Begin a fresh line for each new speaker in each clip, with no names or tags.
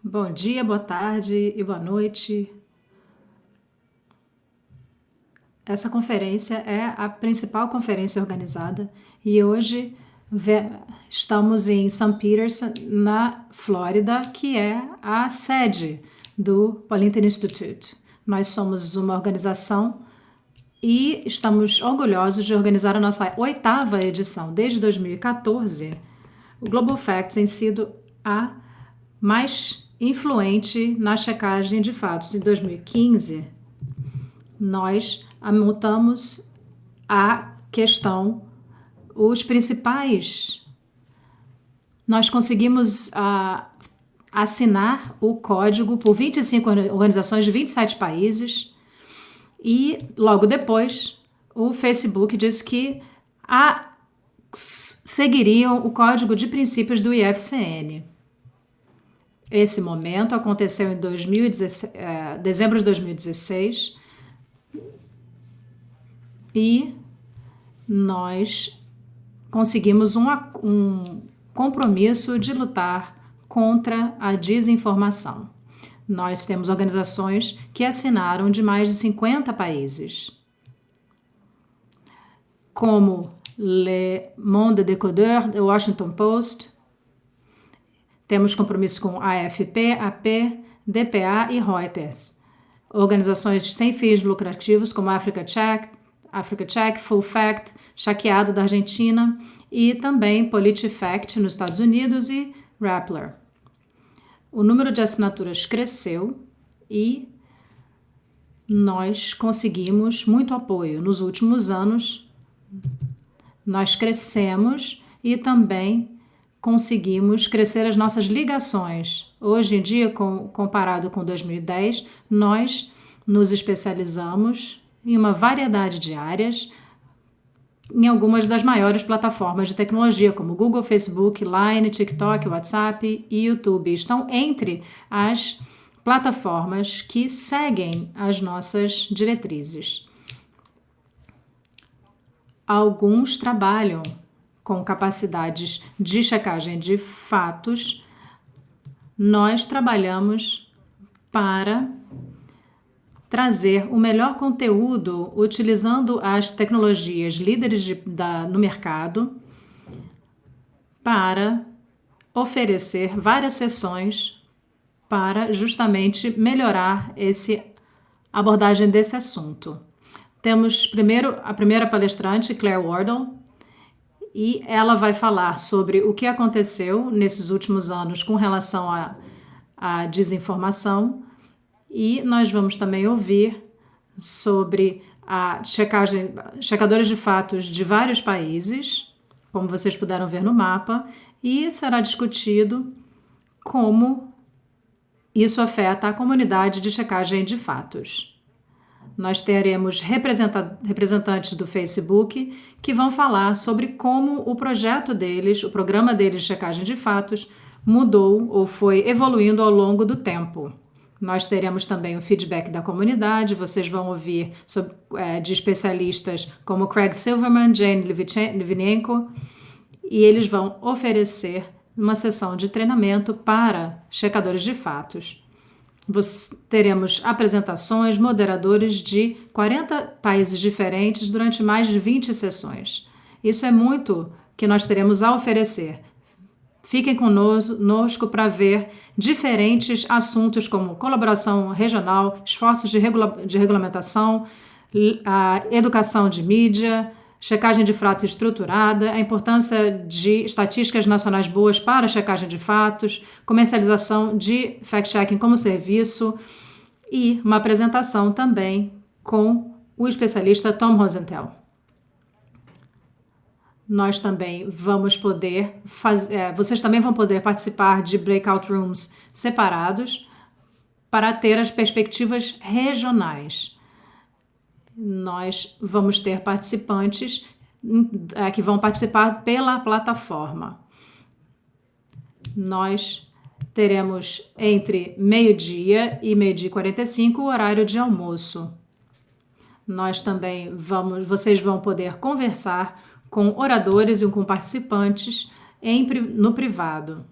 Bom dia, boa tarde e boa noite. Essa conferência é a principal conferência organizada e hoje estamos em St. Peters, na Flórida, que é a sede do Poynter Institute. Nós somos uma organização e estamos orgulhosos de organizar a nossa 8ª edição. Desde 2014, o Global Facts tem sido a mais influente na checagem de fatos. Em 2015, nós anotamos a questão, os principais. Nós conseguimos assinar o código por 25 organizações de 27 países e logo depois o Facebook disse que seguiriam o código de princípios do IFCN. Esse momento aconteceu em dezembro de 2016 e nós conseguimos um compromisso de lutar contra a desinformação. Nós temos organizações que assinaram de mais de 50 países, como Le Monde Décodeur, The Washington Post. Temos compromisso com AFP, AP, DPA e Reuters. Organizações sem fins lucrativos como Africa Check, Full Fact, Chequeado da Argentina e também PolitiFact nos Estados Unidos e Rappler. O número de assinaturas cresceu e nós conseguimos muito apoio. Nos últimos anos, nós crescemos e também conseguimos crescer as nossas ligações. Hoje em dia, comparado com 2010, nós nos especializamos em uma variedade de áreas em algumas das maiores plataformas de tecnologia, como Google, Facebook, Line, TikTok, WhatsApp e YouTube. Estão entre as plataformas que seguem as nossas diretrizes. Alguns trabalham com capacidades de checagem de fatos. Nós trabalhamos para trazer o melhor conteúdo utilizando as tecnologias líderes no mercado para oferecer várias sessões para justamente melhorar a abordagem desse assunto. Temos a primeira palestrante, Claire Wardle, e ela vai falar sobre o que aconteceu nesses últimos anos com relação à desinformação. E nós vamos também ouvir sobre a checadores de fatos de vários países, como vocês puderam ver no mapa, e será discutido como isso afeta a comunidade de checagem de fatos. Nós teremos representantes do Facebook que vão falar sobre como o projeto deles, o programa deles de checagem de fatos, mudou ou foi evoluindo ao longo do tempo. Nós teremos também o feedback da comunidade, vocês vão ouvir de especialistas como Craig Silverman, Jane Litvinenko, e eles vão oferecer uma sessão de treinamento para checadores de fatos. Teremos apresentações, moderadores de 40 países diferentes durante mais de 20 sessões. Isso é muito que nós teremos a oferecer. Fiquem conosco para ver diferentes assuntos como colaboração regional, esforços de regulamentação, a educação de mídia, checagem de fato estruturada, a importância de estatísticas nacionais boas para a checagem de fatos, comercialização de fact-checking como serviço e uma apresentação também com o especialista Tom Rosenthal. Nós também vamos poder vocês também vão poder participar de breakout rooms separados para ter as perspectivas regionais. Nós vamos ter participantes que vão participar pela plataforma. Nós teremos entre meio-dia e meio-dia e 45 o horário de almoço. Nós também vocês vão poder conversar com oradores e com participantes no privado.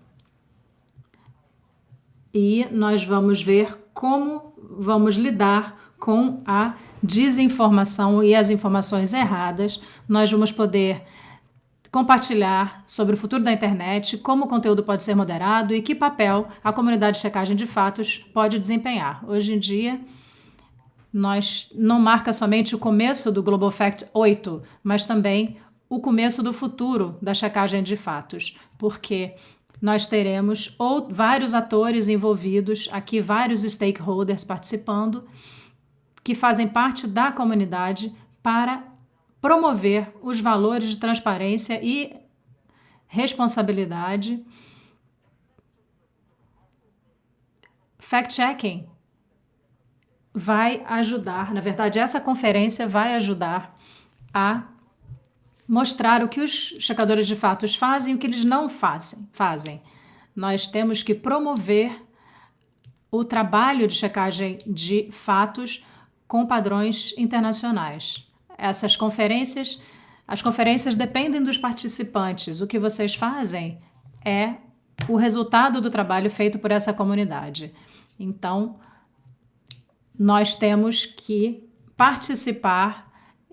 e nós vamos ver como vamos lidar com a desinformação e as informações erradas. Nós vamos poder compartilhar sobre o futuro da internet, como o conteúdo pode ser moderado e que papel a comunidade de checagem de fatos pode desempenhar. Hoje em dia, nós não marca somente o começo do Global Fact 8, mas também o começo do futuro da checagem de fatos, porque nós teremos vários atores envolvidos, aqui vários stakeholders participando, que fazem parte da comunidade para promover os valores de transparência e responsabilidade. Fact-checking vai ajudar, na verdade, essa conferência vai ajudar a mostrar o que os checadores de fatos fazem e o que eles não fazem. Nós temos que promover o trabalho de checagem de fatos com padrões internacionais. As conferências dependem dos participantes. O que vocês fazem é o resultado do trabalho feito por essa comunidade. Então, nós temos que participar.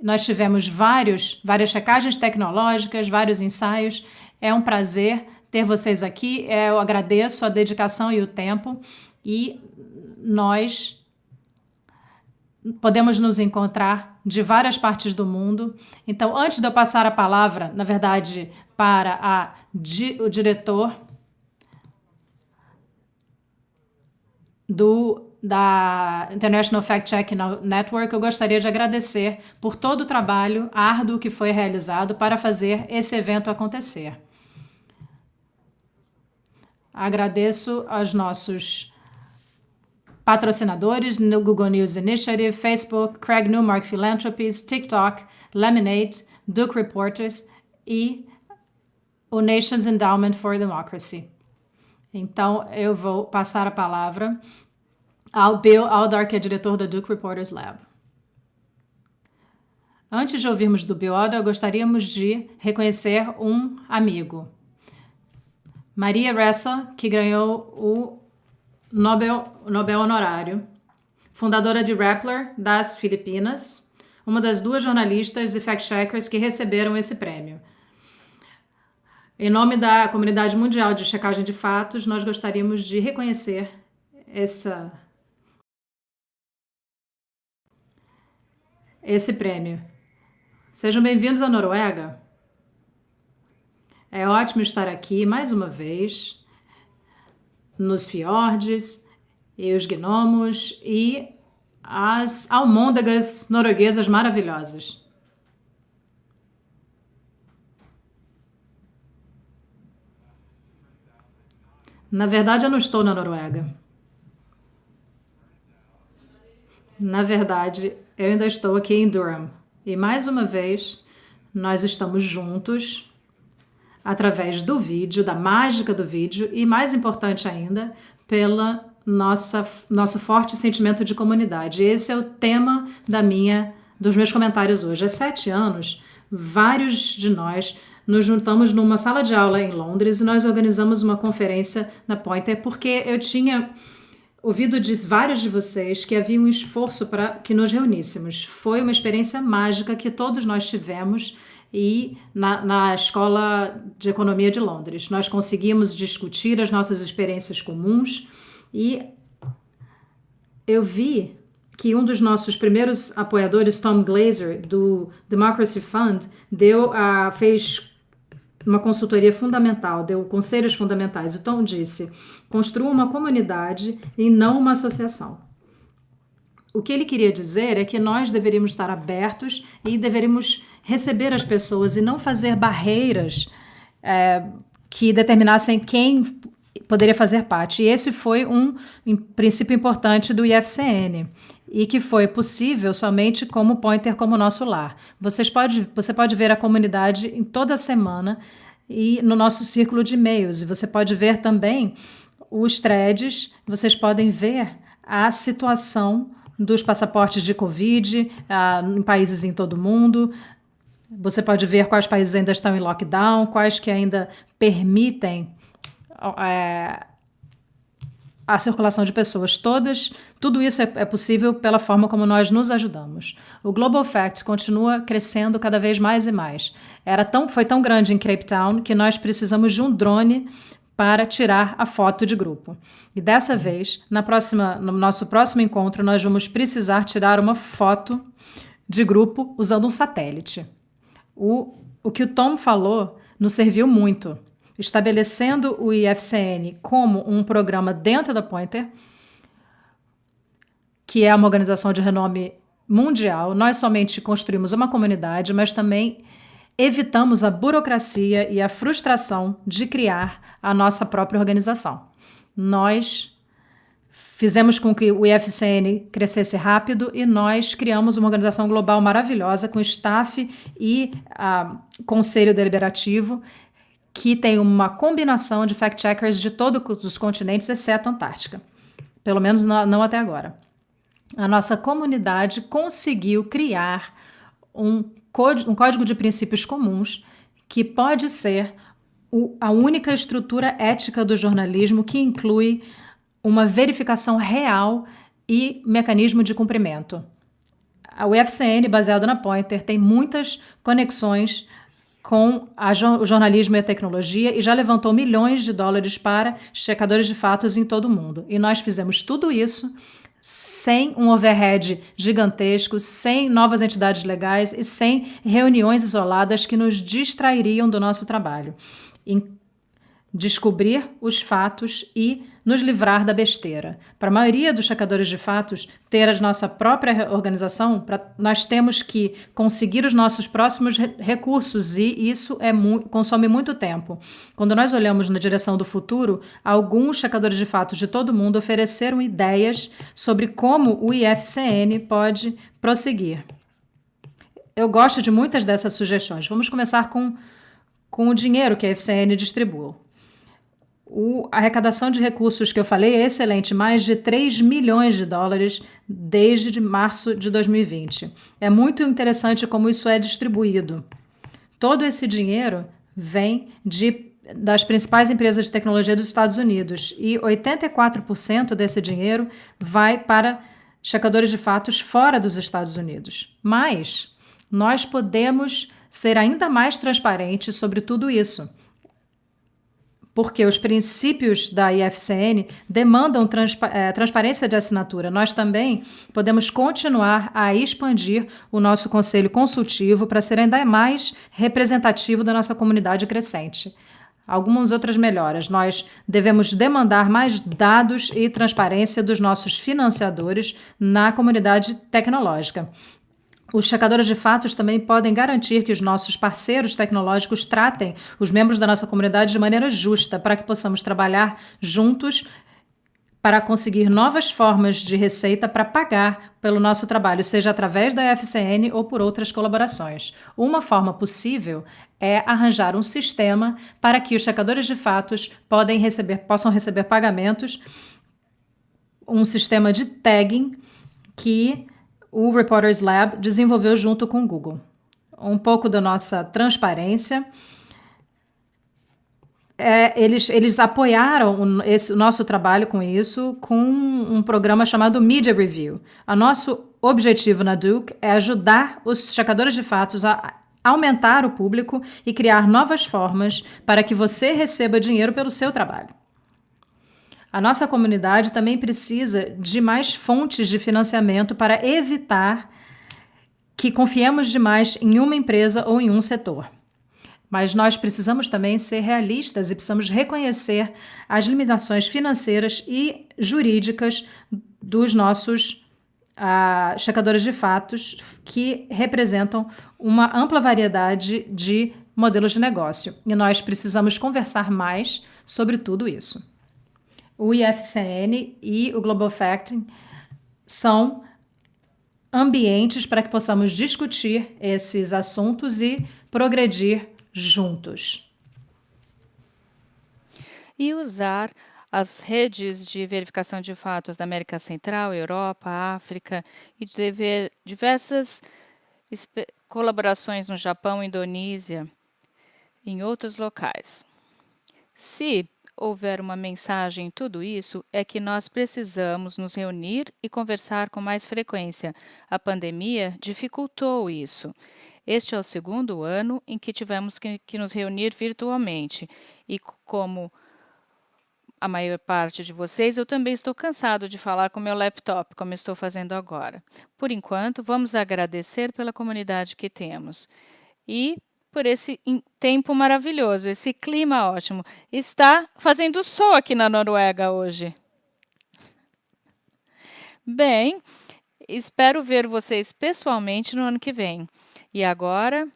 Nós tivemos várias checagens tecnológicas, vários ensaios. É um prazer ter vocês aqui. Eu agradeço a dedicação e o tempo. E nós podemos nos encontrar de várias partes do mundo. Então, antes de eu passar a palavra, na verdade, para o diretor da International Fact-Checking Network, eu gostaria de agradecer por todo o trabalho árduo que foi realizado para fazer esse evento acontecer. Agradeço aos nossos patrocinadores no Google News Initiative, Facebook, Craig Newmark Philanthropies, TikTok, Lemonade, Duke Reporters e o Nations Endowment for Democracy. Então, eu vou passar a palavra ao Bill Aldar, que é diretor da Duke Reporters Lab. Antes de ouvirmos do Bill Aldar, gostaríamos de reconhecer um amigo. Maria Ressa, que ganhou o Nobel Honorário, fundadora de Rappler, das Filipinas, uma das 2 jornalistas e fact-checkers que receberam esse prêmio. Em nome da comunidade mundial de checagem de fatos, nós gostaríamos de reconhecer esse prêmio. Sejam bem-vindos à Noruega. É ótimo estar aqui mais uma vez nos fiordes e os gnomos e as almôndegas norueguesas maravilhosas. Na verdade, eu não estou na Noruega. Na verdade, eu ainda estou aqui em Durham. E mais uma vez, nós estamos juntos através do vídeo, da mágica do vídeo e, mais importante ainda, pela nosso forte sentimento de comunidade. Esse é o tema dos meus comentários hoje. Há 7 anos, vários de nós nos juntamos numa sala de aula em Londres e nós organizamos uma conferência na Poynter porque eu tinha ouvido de vários de vocês que havia um esforço para que nos reuníssemos. Foi uma experiência mágica que todos nós tivemos e na Escola de Economia de Londres. Nós conseguimos discutir as nossas experiências comuns e eu vi que um dos nossos primeiros apoiadores, Tom Glazer, do Democracy Fund, fez uma consultoria fundamental, deu conselhos fundamentais. O Tom disse: construa uma comunidade e não uma associação. O que ele queria dizer é que nós deveríamos estar abertos e deveríamos receber as pessoas e não fazer barreiras que determinassem quem poderia fazer parte. E esse foi um princípio importante do IFCN e que foi possível somente como Poynter, como nosso lar. Você pode ver a comunidade em toda semana e no nosso círculo de e-mails. E você pode ver também os threads, vocês podem ver a situação dos passaportes de Covid em países em todo o mundo. Você pode ver quais países ainda estão em lockdown, quais que ainda permitem a circulação de pessoas todas, tudo isso é possível pela forma como nós nos ajudamos. O Global Fact continua crescendo cada vez mais e mais. Foi tão grande em Cape Town que nós precisamos de um drone para tirar a foto de grupo. E dessa vez, no nosso próximo encontro, nós vamos precisar tirar uma foto de grupo usando um satélite. O que o Tom falou nos serviu muito. Estabelecendo o IFCN como um programa dentro da Pointer, que é uma organização de renome mundial, nós somente construímos uma comunidade, mas também evitamos a burocracia e a frustração de criar a nossa própria organização. Nós fizemos com que o IFCN crescesse rápido e nós criamos uma organização global maravilhosa com staff e conselho deliberativo que tem uma combinação de fact-checkers de todos os continentes, exceto a Antártica. Pelo menos não até agora. A nossa comunidade conseguiu criar um código de princípios comuns que pode ser a única estrutura ética do jornalismo que inclui uma verificação real e mecanismo de cumprimento. O IFCN, baseado na Pointer, tem muitas conexões com o jornalismo e a tecnologia e já levantou milhões de dólares para checadores de fatos em todo o mundo. E nós fizemos tudo isso sem um overhead gigantesco, sem novas entidades legais e sem reuniões isoladas que nos distrairiam do nosso trabalho. Em descobrir os fatos e nos livrar da besteira. Para a maioria dos checadores de fatos, ter a nossa própria organização, nós temos que conseguir os nossos próximos recursos e isso consome muito tempo. Quando nós olhamos na direção do futuro, alguns checadores de fatos de todo mundo ofereceram ideias sobre como o IFCN pode prosseguir. Eu gosto de muitas dessas sugestões. Vamos começar com o dinheiro que a IFCN distribui. A arrecadação de recursos que eu falei é excelente, mais de 3 milhões de dólares desde março de 2020. É muito interessante como isso é distribuído. Todo esse dinheiro vem das principais empresas de tecnologia dos Estados Unidos e 84% desse dinheiro vai para checadores de fatos fora dos Estados Unidos. Mas nós podemos ser ainda mais transparentes sobre tudo isso. Porque os princípios da IFCN demandam transparência de assinatura. Nós também podemos continuar a expandir o nosso conselho consultivo para ser ainda mais representativo da nossa comunidade crescente. Algumas outras melhoras. Nós devemos demandar mais dados e transparência dos nossos financiadores na comunidade tecnológica. Os checadores de fatos também podem garantir que os nossos parceiros tecnológicos tratem os membros da nossa comunidade de maneira justa, para que possamos trabalhar juntos para conseguir novas formas de receita para pagar pelo nosso trabalho, seja através da FCN ou por outras colaborações. Uma forma possível é arranjar um sistema para que os checadores de fatos possam receber pagamentos, um sistema de tagging que o Reporters Lab desenvolveu junto com o Google. Um pouco da nossa transparência. Eles apoiaram o nosso trabalho com isso com um programa chamado Media Review. O nosso objetivo na Duke é ajudar os checadores de fatos a aumentar o público e criar novas formas para que você receba dinheiro pelo seu trabalho. A nossa comunidade também precisa de mais fontes de financiamento para evitar que confiemos demais em uma empresa ou em um setor. Mas nós precisamos também ser realistas e precisamos reconhecer as limitações financeiras e jurídicas dos nossos checadores de fatos, que representam uma ampla variedade de modelos de negócio. E nós precisamos conversar mais sobre tudo isso. O IFCN e o Global Facting são ambientes para que possamos discutir esses assuntos e progredir juntos.
E usar as redes de verificação de fatos da América Central, Europa, África e diversas colaborações no Japão, Indonésia e em outros locais. Se houver uma mensagem em tudo isso, é que nós precisamos nos reunir e conversar com mais frequência. A pandemia dificultou isso. Este é o segundo ano em que tivemos que nos reunir virtualmente. E como a maior parte de vocês, eu também estou cansado de falar com meu laptop, como estou fazendo agora. Por enquanto, vamos agradecer pela comunidade que temos. E por esse tempo maravilhoso, esse clima ótimo. Está fazendo sol aqui na Noruega hoje. Bem, espero ver vocês pessoalmente no ano que vem. E agora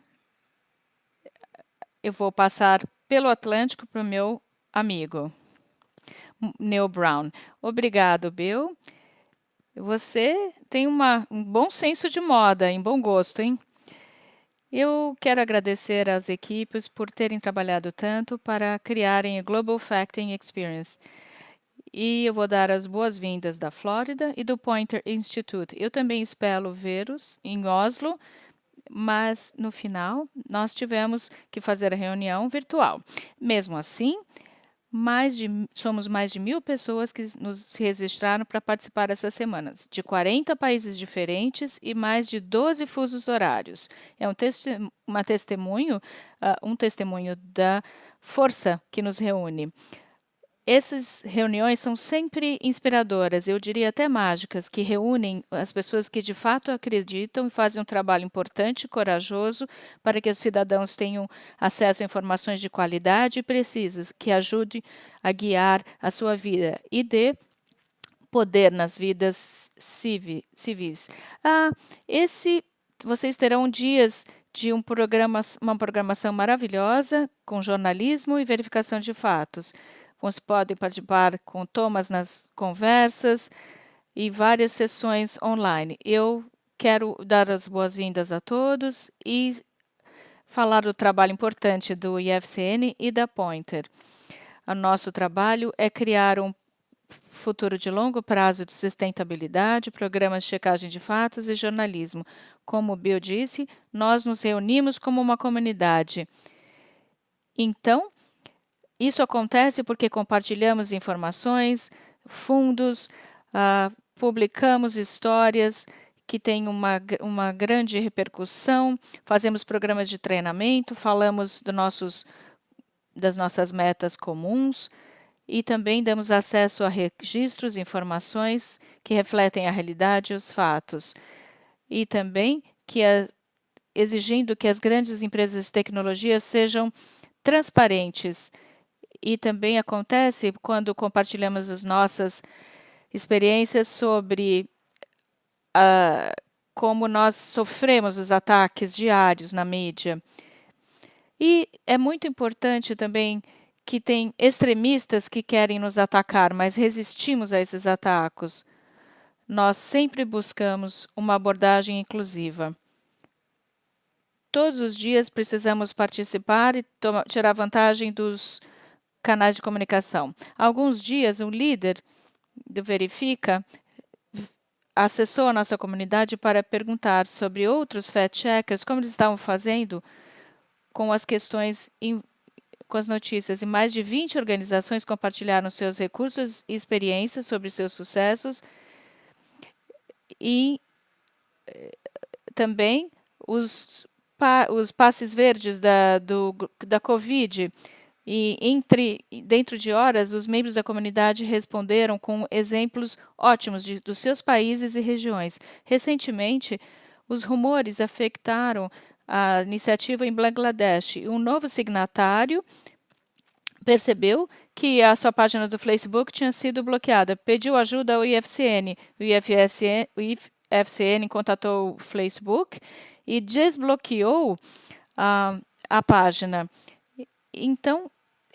eu vou passar pelo Atlântico para o meu amigo, Neil Brown. Obrigado, Bill. Você tem um bom senso de moda, em bom gosto, hein? Eu quero agradecer às equipes por terem trabalhado tanto para criarem a Global Facting Experience. E eu vou dar as boas-vindas da Flórida e do Poynter Institute. Eu também espero vê-los em Oslo, mas no final nós tivemos que fazer a reunião virtual. Mesmo assim, somos mais de 1.000 pessoas que nos registraram para participar essas semanas, de 40 países diferentes e mais de 12 fusos horários. É um testemunho da força que nos reúne. Essas reuniões são sempre inspiradoras, eu diria até mágicas, que reúnem as pessoas que de fato acreditam e fazem um trabalho importante e corajoso para que os cidadãos tenham acesso a informações de qualidade e precisas, que ajudem a guiar a sua vida e dê poder nas vidas civis. Vocês terão dias de uma programação maravilhosa com jornalismo e verificação de fatos. Vocês podem participar com Thomas nas conversas e várias sessões online. Eu quero dar as boas-vindas a todos e falar do trabalho importante do IFCN e da Poynter. O nosso trabalho é criar um futuro de longo prazo de sustentabilidade, programas de checagem de fatos e jornalismo. Como o Bill disse, nós nos reunimos como uma comunidade. Então, isso acontece porque compartilhamos informações, fundos, publicamos histórias que têm uma grande repercussão, fazemos programas de treinamento, falamos das nossas metas comuns e também damos acesso a registros e informações que refletem a realidade e os fatos. E também exigindo que as grandes empresas de tecnologia sejam transparentes. E também acontece quando compartilhamos as nossas experiências sobre como nós sofremos os ataques diários na mídia. E é muito importante também que tem extremistas que querem nos atacar, mas resistimos a esses ataques. Nós sempre buscamos uma abordagem inclusiva. Todos os dias precisamos participar e tirar vantagem dos canais de comunicação. Há alguns dias, um líder do Verifica acessou a nossa comunidade para perguntar sobre outros fact-checkers, como eles estavam fazendo com as questões, com as notícias. E mais de 20 organizações compartilharam seus recursos e experiências sobre seus sucessos. E também os passes verdes da Covid. E dentro de horas, os membros da comunidade responderam com exemplos ótimos dos seus países e regiões. Recentemente, os rumores afetaram a iniciativa em Bangladesh. Um novo signatário percebeu que a sua página do Facebook tinha sido bloqueada. Pediu ajuda ao IFCN. O IFCN contatou o Facebook e desbloqueou a página. Então,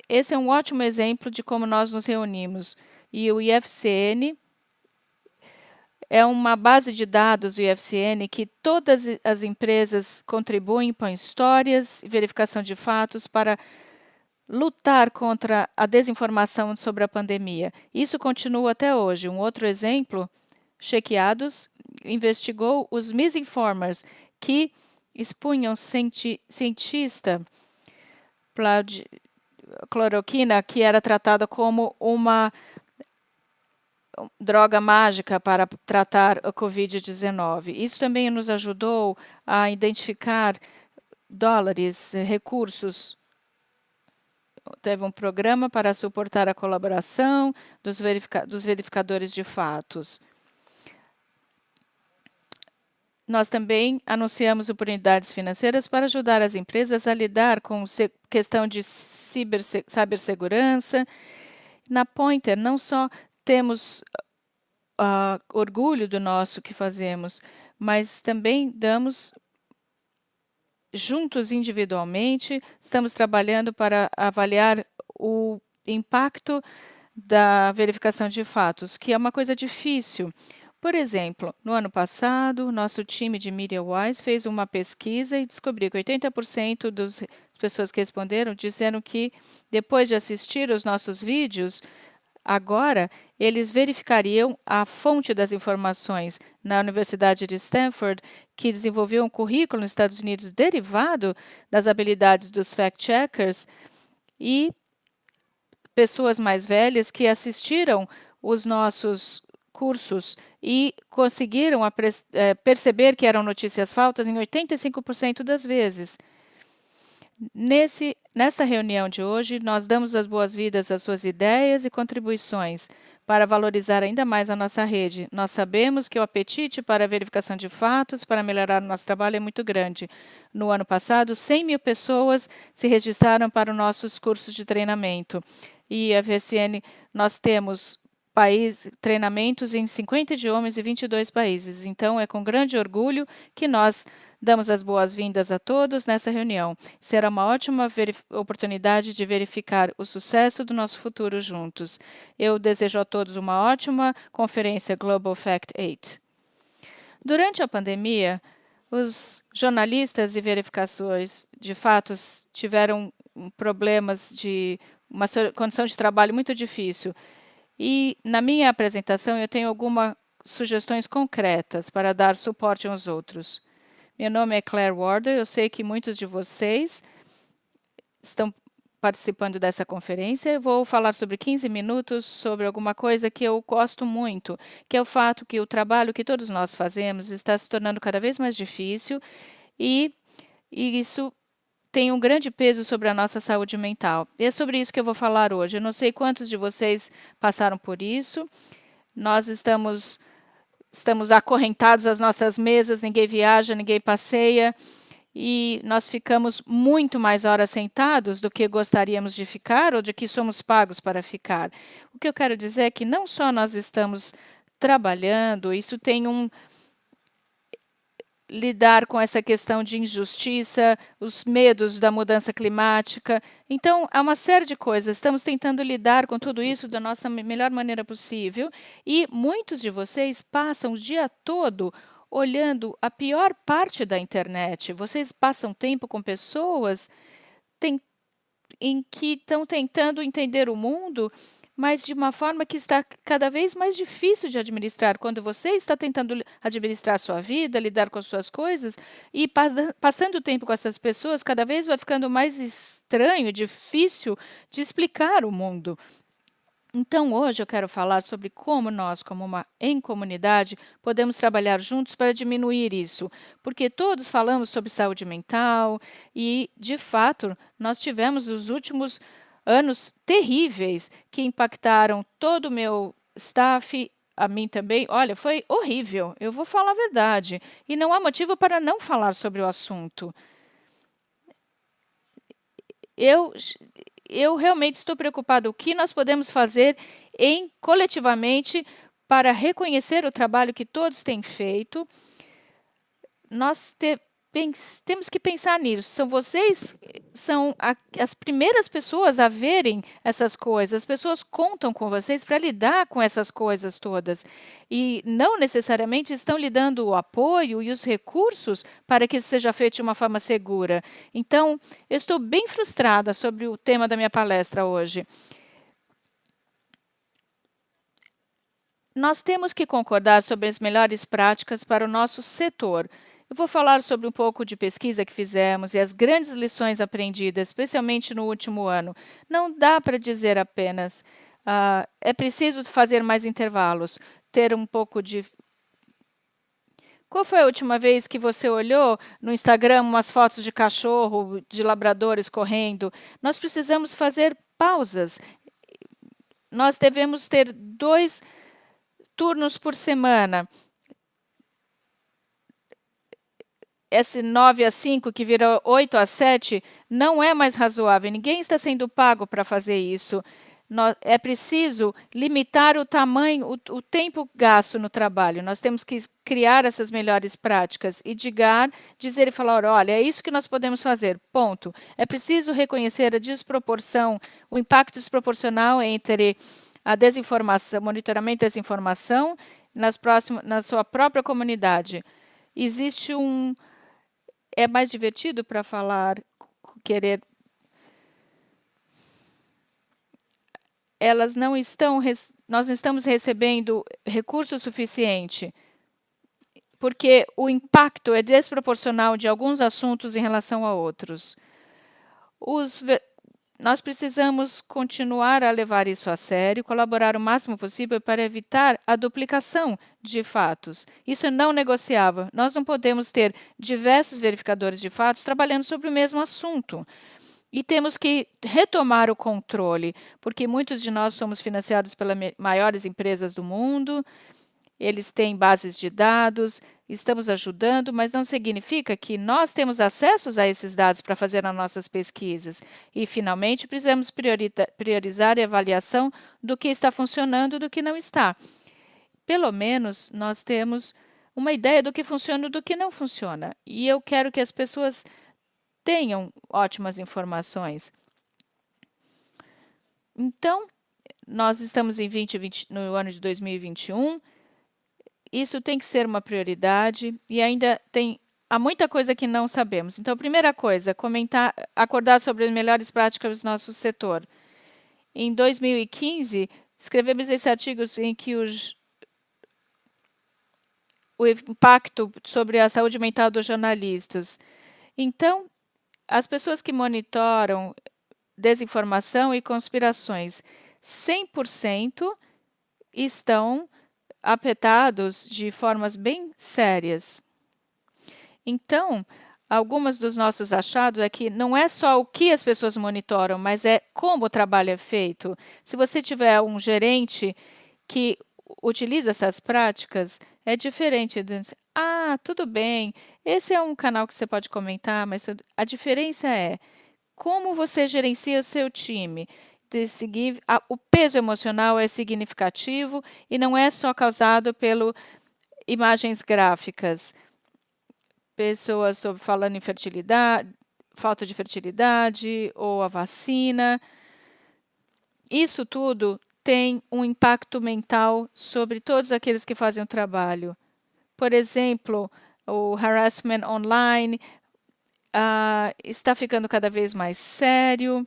esse é um ótimo exemplo de como nós nos reunimos. E o IFCN é uma base de dados do IFCN que todas as empresas contribuem com histórias e verificação de fatos para lutar contra a desinformação sobre a pandemia. Isso continua até hoje. Um outro exemplo, Chequeados investigou os misinformers que expunham cientista cloroquina que era tratada como uma droga mágica para tratar a Covid-19. Isso também nos ajudou a identificar dólares, recursos. Teve um programa para suportar a colaboração dos verificadores de fatos. Nós também anunciamos oportunidades financeiras para ajudar as empresas a lidar com questão de cibersegurança. Na Pointer, não só temos orgulho do nosso que fazemos, mas também damos juntos individualmente, estamos trabalhando para avaliar o impacto da verificação de fatos, que é uma coisa difícil. Por exemplo, no ano passado, nosso time de MediaWise fez uma pesquisa e descobriu que 80% das pessoas que responderam disseram que, depois de assistir os nossos vídeos, agora eles verificariam a fonte das informações. Na Universidade de Stanford, que desenvolveu um currículo nos Estados Unidos derivado das habilidades dos fact-checkers, e pessoas mais velhas que assistiram os nossos cursos e conseguiram perceber que eram notícias falsas em 85% das vezes. Nessa reunião de hoje, nós damos as boas-vindas às suas ideias e contribuições para valorizar ainda mais a nossa rede. Nós sabemos que o apetite para a verificação de fatos, para melhorar o nosso trabalho, é muito grande. No ano passado, 100 mil pessoas se registraram para os nossos cursos de treinamento. E a VSN, nós temos treinamentos em 50 idiomas e 22 países. Então, é com grande orgulho que nós damos as boas-vindas a todos nessa reunião. Será uma ótima oportunidade de verificar o sucesso do nosso futuro juntos. Eu desejo a todos uma ótima conferência Global Fact 8. Durante a pandemia, os jornalistas e verificações de fatos tiveram problemas de uma condição de trabalho muito difícil. E na minha apresentação eu tenho algumas sugestões concretas para dar suporte aos outros. Meu nome é Claire Warder, eu sei que muitos de vocês estão participando dessa conferência. Eu vou falar sobre 15 minutos sobre alguma coisa que eu gosto muito, que é o fato que o trabalho que todos nós fazemos está se tornando cada vez mais difícil e isso tem um grande peso sobre a nossa saúde mental. E é sobre isso que eu vou falar hoje. Eu não sei quantos de vocês passaram por isso. Nós estamos acorrentados às nossas mesas, ninguém viaja, ninguém passeia, e nós ficamos muito mais horas sentados do que gostaríamos de ficar ou de que somos pagos para ficar. O que eu quero dizer é que não só nós estamos trabalhando, isso tem lidar com essa questão de injustiça, os medos da mudança climática. Então, há uma série de coisas. Estamos tentando lidar com tudo isso da nossa melhor maneira possível e muitos de vocês passam o dia todo olhando a pior parte da internet. Vocês passam tempo com pessoas em que estão tentando entender o mundo, mas de uma forma que está cada vez mais difícil de administrar. Quando você está tentando administrar a sua vida, lidar com as suas coisas, e passando tempo com essas pessoas, cada vez vai ficando mais estranho, difícil de explicar o mundo. Então, hoje eu quero falar sobre como nós, como uma comunidade, podemos trabalhar juntos para diminuir isso, porque todos falamos sobre saúde mental e, de fato, nós tivemos os últimos anos terríveis que impactaram todo o meu staff, a mim também. Olha, foi horrível, eu vou falar a verdade, e não há motivo para não falar sobre o assunto. Eu realmente estou preocupada o que nós podemos fazer coletivamente para reconhecer o trabalho que todos têm feito. Nós temos que pensar nisso. Vocês são as primeiras pessoas a verem essas coisas. As pessoas contam com vocês para lidar com essas coisas todas. E não necessariamente estão lhe dando o apoio e os recursos para que isso seja feito de uma forma segura. Então, eu estou bem frustrada sobre o tema da minha palestra hoje. Nós temos que concordar sobre as melhores práticas para o nosso setor. Eu vou falar sobre um pouco de pesquisa que fizemos e as grandes lições aprendidas, especialmente no último ano. Não dá para dizer apenas, é preciso fazer mais intervalos, ter um pouco de. Qual foi a última vez que você olhou no Instagram umas fotos de cachorro, de labradores correndo? Nós precisamos fazer pausas. Nós devemos ter 2 turnos por semana. Esse 9 a 5 que vira 8 a 7 não é mais razoável. Ninguém está sendo pago para fazer isso. É preciso limitar o tamanho, o tempo gasto no trabalho. Nós temos que criar essas melhores práticas e dizer e falar, olha, é isso que nós podemos fazer, ponto. É preciso reconhecer a desproporção, o impacto desproporcional entre a desinformação, monitoramento da desinformação na sua própria comunidade. Existe é mais divertido para falar, querer. Nós não estamos recebendo recurso suficiente, porque o impacto é desproporcional de alguns assuntos em relação a outros. Nós precisamos continuar a levar isso a sério, colaborar o máximo possível para evitar a duplicação de fatos. Isso é não negociável. Nós não podemos ter diversos verificadores de fatos trabalhando sobre o mesmo assunto. E temos que retomar o controle, porque muitos de nós somos financiados pelas maiores empresas do mundo, eles têm bases de dados, estamos ajudando, mas não significa que nós temos acesso a esses dados para fazer as nossas pesquisas. E, finalmente, precisamos priorizar a avaliação do que está funcionando e do que não está. Pelo menos, nós temos uma ideia do que funciona e do que não funciona. E eu quero que as pessoas tenham ótimas informações. Então, nós estamos no ano de 2021. Isso tem que ser uma prioridade e ainda há muita coisa que não sabemos. Então, a primeira coisa, acordar sobre as melhores práticas do nosso setor. Em 2015, escrevemos esse artigo em que o impacto sobre a saúde mental dos jornalistas. Então, as pessoas que monitoram desinformação e conspirações, 100% estão afetados de formas bem sérias. Então, algumas dos nossos achados é que não é só o que as pessoas monitoram, mas é como o trabalho é feito. Se você tiver um gerente que utiliza essas práticas, é diferente. Tudo bem, esse é um canal que você pode comentar, mas a diferença é como você gerencia o seu time. O peso emocional é significativo e não é só causado pelas imagens gráficas. Pessoas falando em fertilidade, falta de fertilidade ou a vacina. Isso tudo tem um impacto mental sobre todos aqueles que fazem o trabalho. Por exemplo, o harassment online está ficando cada vez mais sério.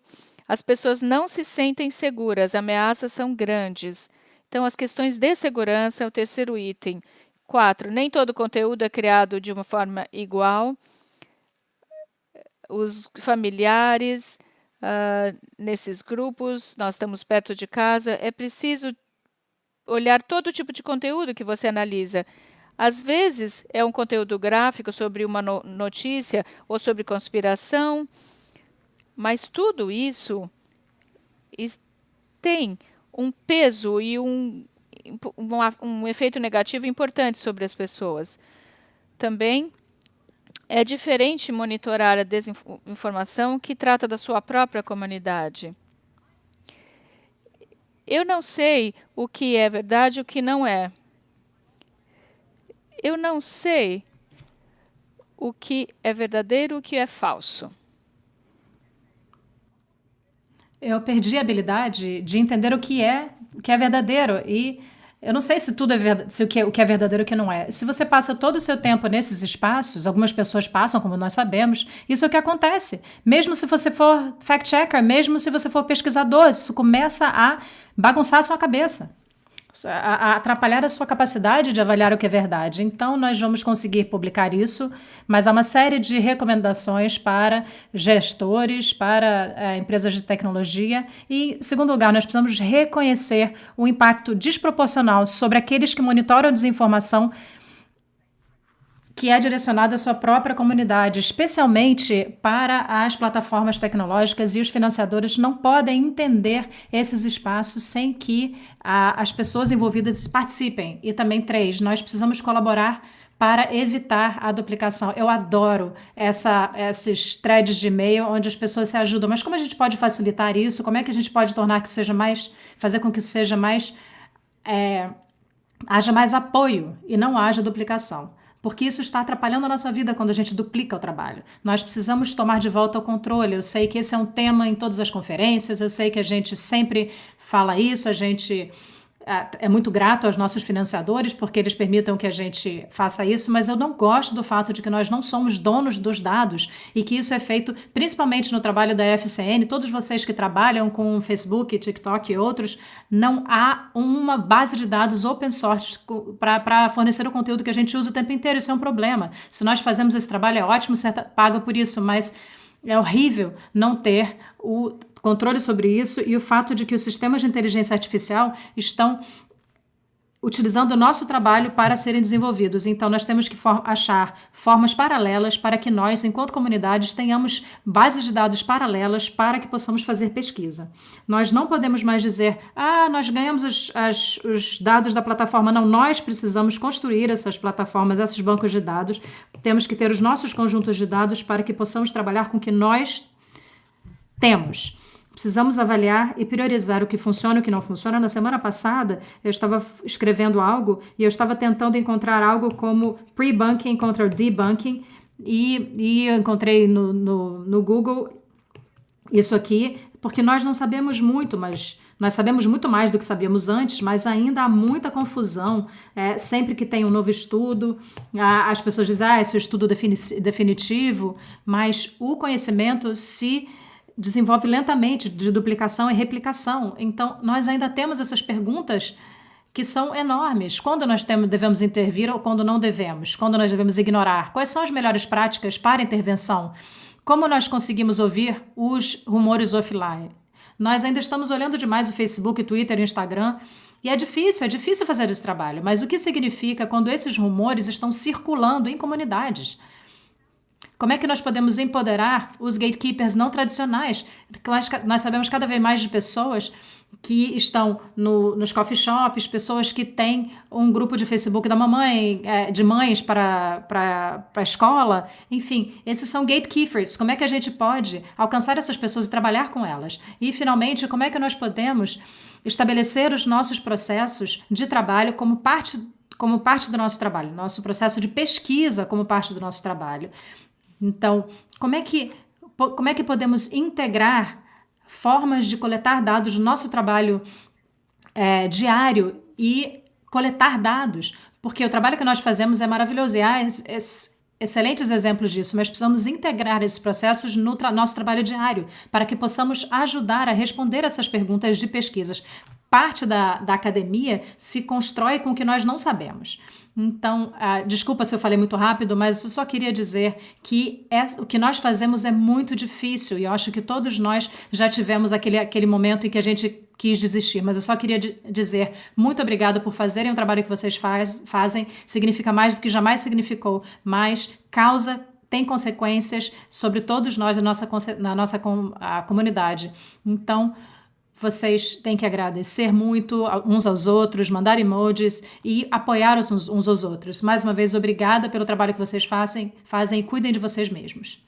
As pessoas não se sentem seguras, ameaças são grandes. Então, as questões de segurança é o terceiro item. 4. Nem todo conteúdo é criado de uma forma igual. Os familiares nesses grupos, nós estamos perto de casa, é preciso olhar todo tipo de conteúdo que você analisa. Às vezes, é um conteúdo gráfico sobre uma notícia ou sobre conspiração, mas tudo isso tem um peso e um efeito negativo importante sobre as pessoas. Também é diferente monitorar a desinformação que trata da sua própria comunidade. Eu não sei o que é verdade e o que não é. Eu não sei o que é verdadeiro e o que é falso.
Eu perdi a habilidade de entender o que é verdadeiro e eu não sei se tudo é verdade, o que é verdadeiro e o que não é. Se você passa todo o seu tempo nesses espaços, algumas pessoas passam, como nós sabemos, isso é o que acontece. Mesmo se você for fact-checker, mesmo se você for pesquisador, isso começa a bagunçar a sua cabeça. a atrapalhar a sua capacidade de avaliar o que é verdade. Então, nós vamos conseguir publicar isso, mas há uma série de recomendações para gestores, para empresas de tecnologia. E, em segundo lugar, nós precisamos reconhecer o impacto desproporcional sobre aqueles que monitoram a desinformação que é direcionada à sua própria comunidade, especialmente para as plataformas tecnológicas, e os financiadores não podem entender esses espaços sem que as pessoas envolvidas participem. E também, 3, nós precisamos colaborar para evitar a duplicação. Eu adoro esses threads de e-mail onde as pessoas se ajudam, mas como a gente pode facilitar isso? Como é que a gente pode tornar que isso seja mais, fazer com que isso seja mais, haja mais apoio e não haja duplicação? Porque isso está atrapalhando a nossa vida quando a gente duplica o trabalho. Nós precisamos tomar de volta o controle. Eu sei que esse é um tema em todas as conferências, eu sei que a gente sempre fala isso, a gente é muito grato aos nossos financiadores porque eles permitam que a gente faça isso, mas eu não gosto do fato de que nós não somos donos dos dados e que isso é feito principalmente no trabalho da FCN. Todos vocês que trabalham com Facebook, TikTok e outros, não há uma base de dados open source para fornecer o conteúdo que a gente usa o tempo inteiro. Isso é um problema. Se nós fazemos esse trabalho, é ótimo, você paga por isso, mas é horrível não ter o controle sobre isso e o fato de que os sistemas de inteligência artificial estão utilizando o nosso trabalho para serem desenvolvidos. Então, nós temos que achar formas paralelas para que nós, enquanto comunidades, tenhamos bases de dados paralelas para que possamos fazer pesquisa. Nós não podemos mais dizer, nós ganhamos os dados da plataforma. Não, nós precisamos construir essas plataformas, esses bancos de dados. Temos que ter os nossos conjuntos de dados para que possamos trabalhar com o que nós temos. Precisamos avaliar e priorizar o que funciona e o que não funciona. Na semana passada, eu estava escrevendo algo e eu estava tentando encontrar algo como pre-bunking contra debunking e eu encontrei no Google isso aqui, porque nós não sabemos muito, mas nós sabemos muito mais do que sabíamos antes, mas ainda há muita confusão. Sempre que tem um novo estudo, as pessoas dizem, esse é o estudo definitivo, mas o conhecimento se desenvolve lentamente, de duplicação e replicação. Então, nós ainda temos essas perguntas que são enormes. Quando nós devemos intervir ou quando não devemos? Quando nós devemos ignorar? Quais são as melhores práticas para intervenção? Como nós conseguimos ouvir os rumores offline? Nós ainda estamos olhando demais o Facebook, Twitter e Instagram, e é difícil fazer esse trabalho. Mas o que significa quando esses rumores estão circulando em comunidades? Como é que nós podemos empoderar os gatekeepers não tradicionais? Nós sabemos cada vez mais de pessoas que estão nos coffee shops, pessoas que têm um grupo de Facebook da mamãe, de mães para a escola. Enfim, esses são gatekeepers. Como é que a gente pode alcançar essas pessoas e trabalhar com elas? E, finalmente, como é que nós podemos estabelecer os nossos processos de trabalho como parte do nosso trabalho, nosso processo de pesquisa como parte do nosso trabalho? Então, como é que podemos integrar formas de coletar dados do nosso trabalho diário e coletar dados? Porque o trabalho que nós fazemos é maravilhoso e há excelentes exemplos disso, mas precisamos integrar esses processos no nosso trabalho diário para que possamos ajudar a responder essas perguntas de pesquisas. Parte da academia se constrói com o que nós não sabemos. Então, desculpa se eu falei muito rápido, mas eu só queria dizer que o que nós fazemos é muito difícil e eu acho que todos nós já tivemos aquele momento em que a gente quis desistir, mas eu só queria dizer muito obrigado por fazerem o trabalho que vocês fazem, significa mais do que jamais significou, mas tem consequências sobre todos nós na nossa comunidade. Então, vocês têm que agradecer muito uns aos outros, mandar emojis e apoiar uns aos outros. Mais uma vez, obrigada pelo trabalho que vocês fazem e cuidem de vocês mesmos.